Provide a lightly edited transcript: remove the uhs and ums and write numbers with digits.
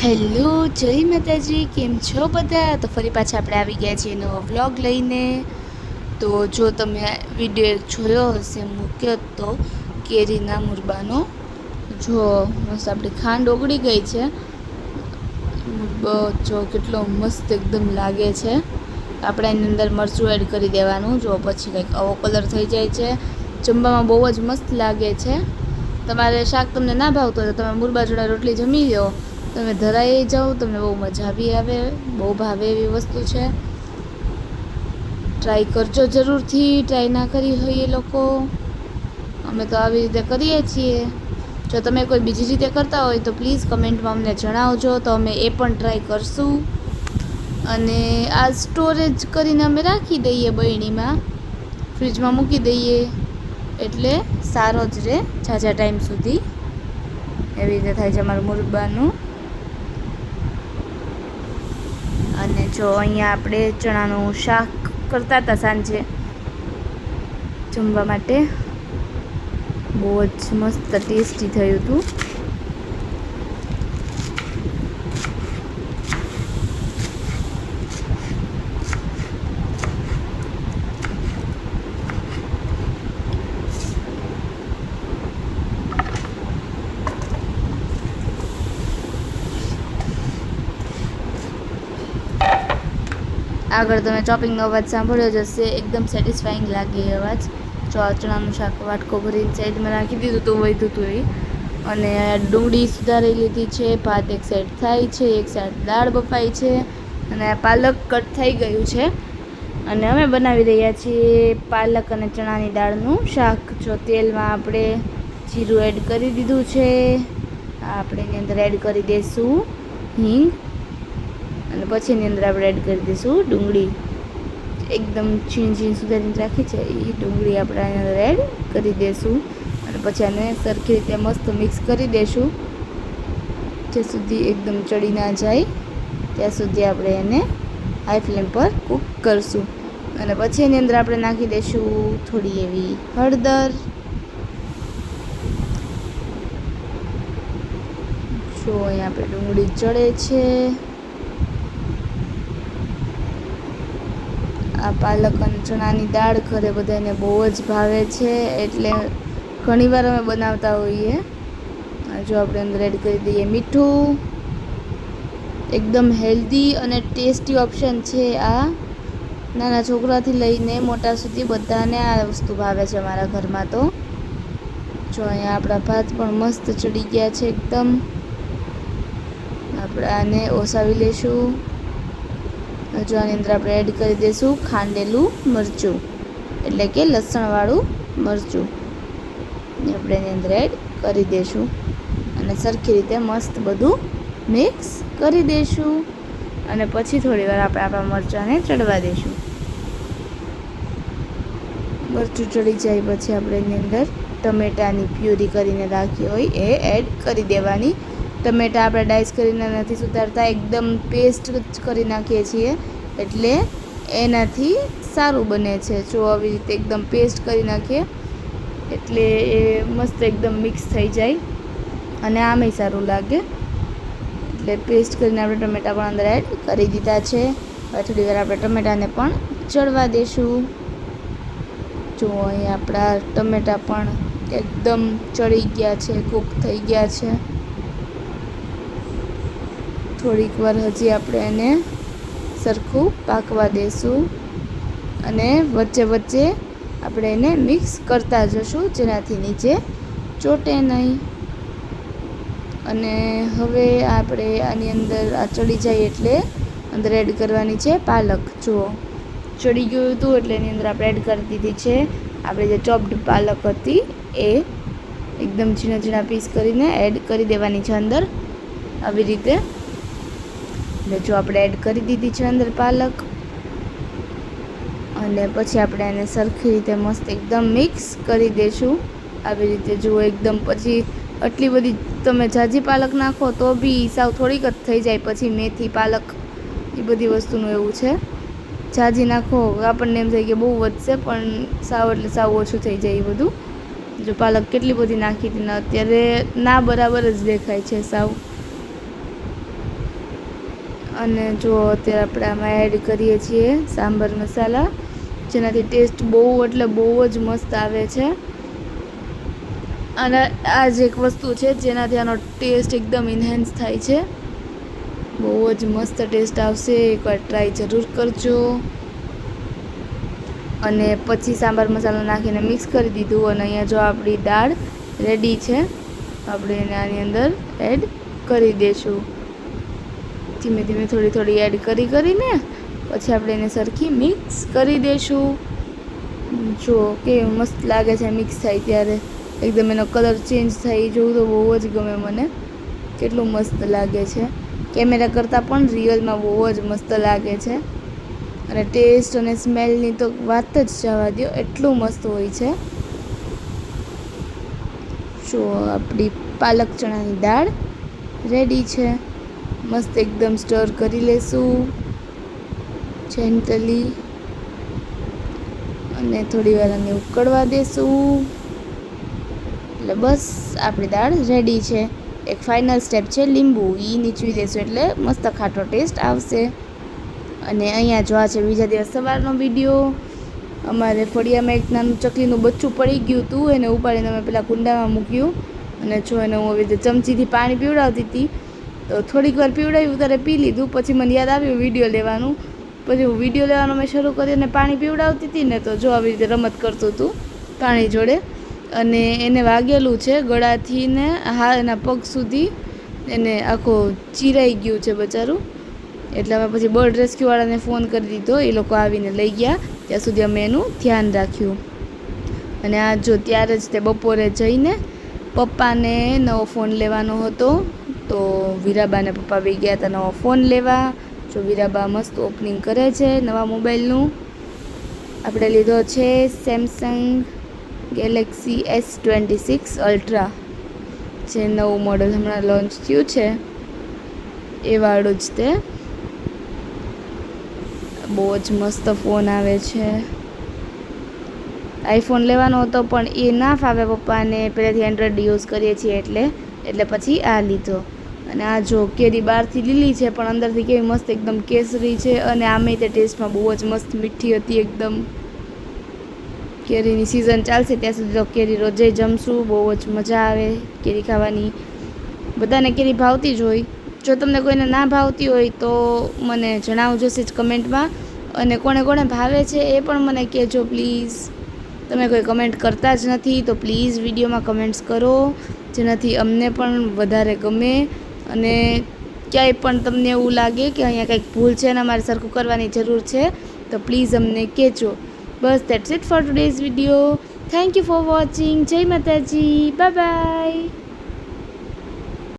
Hello, જય માતાજી. કેમ છો બધા? તો ફરી પાછા આપણે આવી ગયા છીએ નવો વ્લોગ લઈને. તો જો તમે વિડીયો જોયો હશે મૂક્યો તો કેરીના મુરબાનો, જો મસ્ત આપણી ખાંડ ઓગળી ગઈ છે. મુરબો જો કેટલો મસ્ત એકદમ લાગે છે. આપણે એની અંદર મરચું એડ કરી દેવાનું, જો પછી કંઈક આવો કલર થઈ જાય છે. જમવામાં બહુ જ મસ્ત લાગે છે. તમારે શાક તમને ના ભાવતું હોય તો તમે મુરબા જોડે રોટલી જમી લો, તમે ધરાઈ જાઓ, તમને બહુ મજા બી આવે, બહુ ભાવે એવી વસ્તુ છે. ટ્રાય કરજો જરૂરથી. ટ્રાય ના કરી હોય એ લોકો, અમે તો આવી રીતે કરીએ છીએ. જો તમે કોઈ બીજી રીતે કરતા હોય તો પ્લીઝ કમેન્ટમાં અમને જણાવજો, તો અમે એ પણ ટ્રાય કરશું. અને આ સ્ટોરેજ કરીને અમે રાખી દઈએ બરણીમાં, ફ્રીજમાં મૂકી દઈએ એટલે સારો જ રહે ઝાઝા ટાઈમ સુધી. એવી રીતે થાય છે અમારું મુરબ્બાનું. અને જો અહીંયા આપણે ચણાનું શાક કરતા હતા સાંજે જમવા માટે, બહુ જ મસ્ત ટેસ્ટી થયું હતું. આગળ તમે ચોપિંગનો અવાજ સાંભળ્યો જ હશે, એકદમ સેટિસ્ફાઈંગ લાગે એ અવાજ. જો આ ચણાનું શાક વાટકો ભરીને સાઈડમાં નાખી દીધું હતું, વધ્યું હતું એ. અને ડુંગળી સુધારી લીધી છે, ભાત એક સાઈડ થાય છે, એક સાઈડ દાળ બફાઈ છે, અને આ પાલક કટ થઈ ગયું છે. અને અમે બનાવી રહ્યા છીએ પાલક અને ચણાની દાળનું શાક. જો તેલમાં આપણે જીરું એડ કરી દીધું છે. આપણે એની અંદર એડ કરી દઈશું હિંગ, અને પછી એની અંદર આપણે એડ કરી દઈશું ડુંગળી. એકદમ છીણ છીણ સુધારીને રાખી છે એ ડુંગળી આપણે એની અંદર એડ કરી દઈશું. અને પછી આને સરખી રીતે મસ્ત મિક્સ કરી દઈશું, જ્યાં સુધી એકદમ ચડી ના જાય ત્યાં સુધી આપણે એને હાઈ ફ્લેમ પર કૂક કરશું. અને પછી એની અંદર આપણે નાખી દઈશું થોડી એવી હળદર. જો અહીંયા આપણે ડુંગળી ચડે છે. આ પાલક અને ચણાની દાળ ઘરે બધાને બહુ જ ભાવે છે, એટલે ઘણીવાર અમે બનાવતા હોઈએ. જો આપણે અંદર એડ કરી દઈએ મીઠું. એકદમ હેલ્ધી અને ટેસ્ટી ઓપ્શન છે આ. નાના છોકરાથી લઈને મોટા સુધી બધાને આ વસ્તુ ભાવે છે અમારા ઘરમાં. તો જો અહીંયા આપણા ભાત પણ મસ્ત ચડી ગયા છે એકદમ. આપણે આને ઓસાવી લઈશું. જો આની અંદર આપણે એડ કરી દઈશું ખાંડેલું મરચું, એટલે કે લસણવાળું મરચું. આપણે એની અંદર એડ કરી દઈશું અને સરખી રીતે મસ્ત બધું મિક્સ કરી દઈશું. અને પછી થોડીવાર આપણે આપણા મરચાંને ચડવા દઈશું. મરચું ચડી જાય પછી આપણે એની અંદર ટમેટાની પ્યુરી કરીને રાખી હોય એ એડ કરી દેવાની. ટમેટા આપણે ડાઈસ કરીને નથી સુધારતા, એકદમ પેસ્ટ જ કરી નાખીએ છીએ, એટલે એનાથી સારું બને છે. જો આવી રીતે એકદમ પેસ્ટ કરી નાખીએ એટલે એ મસ્ત એકદમ મિક્સ થઈ જાય અને આમેય સારું લાગે. એટલે પેસ્ટ કરીને આપણે ટમેટા પણ અંદર એડ કરી દીધા છે. હવે થોડી વાર આપણે ટમેટાને પણ ચડવા દઈશું. જો અહીં આપણા ટમેટા પણ એકદમ ચડી ગયા છે, કૂક થઈ ગયા છે. થોડીક વાર હજી આપણે એને સરખું પાકવા દઈશું અને વચ્ચે વચ્ચે આપણે એને મિક્સ કરતા જશું, જેનાથી નીચે ચોટે નહીં. અને હવે આપણે આની અંદર આ ચડી જાય એટલે અંદર એડ કરવાની છે પાલક. જુઓ ચડી ગયું હતું એટલે એની અંદર આપણે એડ કરી દીધી છે આપણે જે ચોપ્ડ પાલક હતી એ. એકદમ ઝીણા ઝીણા પીસ કરીને એડ કરી દેવાની છે અંદર, આવી રીતે. એટલે જો આપણે એડ કરી દીધી છે અંદર પાલક, અને પછી આપણે એને સરખી રીતે મસ્ત એકદમ મિક્સ કરી દઈશું આવી રીતે. જુઓ એકદમ પછી આટલી બધી તમે ઝાઝી પાલક નાખો તો બી સાવ થોડીક જ થઈ જાય. પછી મેથી પાલક એ બધી વસ્તુનું એવું છે, ઝાઝી નાખો આપણને એમ થાય કે બહુ વધશે, પણ સાવ એટલે સાવ ઓછું થઈ જાય એ બધું. જો પાલક કેટલી બધી નાખી હતી ને અત્યારે ના બરાબર જ દેખાય છે સાવ. અને જો અત્યારે આપણે આમાં એડ કરીએ છીએ સાંબર મસાલા, જેનાથી ટેસ્ટ બહુ એટલે બહુ જ મસ્ત આવે છે. અને આ જ એક વસ્તુ છે જેનાથી આનો ટેસ્ટ એકદમ ઇન્હેન્સ થાય છે. બહુ જ મસ્ત ટેસ્ટ આવશે, એકવાર ટ્રાય જરૂર કરજો. અને પછી સાંભાર મસાલો નાખીને મિક્સ કરી દીધું અને અહીંયા જો આપણી દાળ રેડી છે. આપણે એને આની અંદર એડ કરી દઈશું. ધીમે ધીમે થોડી થોડી એડ કરીને પછી આપણે એને સરખી મિક્સ કરી દઈશું. જો કેવું મસ્ત લાગે છે મિક્સ થાય ત્યારે, એકદમ એનો કલર ચેન્જ થાય જોવું તો બહુ જ ગમે મને. કેટલું મસ્ત લાગે છે, કેમેરા કરતાં પણ રિયલમાં બહુ જ મસ્ત લાગે છે. અને ટેસ્ટ અને સ્મેલની તો વાત જ જવા દો, એટલું મસ્ત હોય છે. જો આપણી પાલક ચણાની દાળ રેડી છે. મસ્ત એકદમ સ્ટર કરી લેશું જેન્ટલી અને થોડી વાર આને ઉકળવા દેશું. એટલે બસ આપણી દાળ રેડી છે. એક ફાઇનલ સ્ટેપ છે લીંબુ, એ નીચવી દેશું એટલે મસ્ત ખાટો ટેસ્ટ આવશે. અને અહીંયા જો આ છે બીજા દિવસ સવારનો વિડીયો. અમારે ફળિયામાં એક નાનું ચકલીનું બચ્ચું પડી ગયું હતું, એને ઉપાડીને અમે પેલા કુંડામાં મૂક્યું. અને જો એને હું આવી રીતે ચમચીથી પાણી પીવડાવતી હતી, તો થોડીક વાર પીવડાવ્યું ત્યારે પી લીધું. પછી મને યાદ આવ્યું વિડીયો લેવાનું, પછી હું વિડીયો લેવાનો મેં શરૂ કરી અને પાણી પીવડાવતી હતી ને, તો જો આવી રીતે રમત કરતું હતું પાણી જોડે. અને એને વાગેલું છે ગળાથી ને એના પગ સુધી, એને આખો ચીરાઈ ગયું છે બચારું. એટલે અમે પછી બર્ડ રેસ્ક્યુવાળાને ફોન કરી દીધો, એ લોકો આવીને લઈ ગયા. ત્યાં સુધી અમે એનું ધ્યાન રાખ્યું. અને આ જો ત્યારે જ તે બપોરે જઈને પપ્પાને નવો ફોન લેવાનો હતો, તો વીરાબાને પપ્પા બી ગયા હતા નવો ફોન લેવા. જો વીરાબા મસ્ત ઓપનિંગ કરે છે નવા મોબાઈલનું. આપણે લીધો છે સેમસંગ ગેલેક્સી S26 અલ્ટ્રા, જે નવું મોડલ હમણાં લોન્ચ થયું છે એ વાળું જ તે. બહુ જ મસ્ત ફોન આવે છે. આઈફોન લેવાનો હતો પણ એ ના ફાવે પપ્પાને, પહેલેથી એન્ડ્રોઈડ યુઝ કરીએ છીએ એટલે પછી આ લીધો. અને આ જો કેરી બહારથી લીલી છે પણ અંદરથી કેવી મસ્ત એકદમ કેસરી છે. અને આમેય તે ટેસ્ટમાં બહુ જ મસ્ત મીઠી હતી એકદમ. કેરીની સિઝન ચાલશે ત્યાં સુધી તો કેરી રોજે જમશું, બહુ જ મજા આવે કેરી ખાવાની. બધાને કેરી ભાવતી જ હોય. જો તમને કોઈને ના ભાવતી હોય તો મને જણાવજો જ કમેન્ટમાં. અને કોણે કોણે ભાવે છે એ પણ મને કહેજો પ્લીઝ. તમે કોઈ કમેન્ટ કરતા જ નથી, તો પ્લીઝ વિડીયોમાં કમેન્ટ્સ કરો, જેનાથી અમને પણ વધારે ગમે. અને ક્યાંય પણ તમને એવું લાગે કે અહીંયા કંઈક ભૂલ છે અને અમારે સરખું કરવાની જરૂર છે, તો પ્લીઝ અમને કહેજો. બસ that's it for today's video. Thank you for watching. જય માતાજી. Bye by.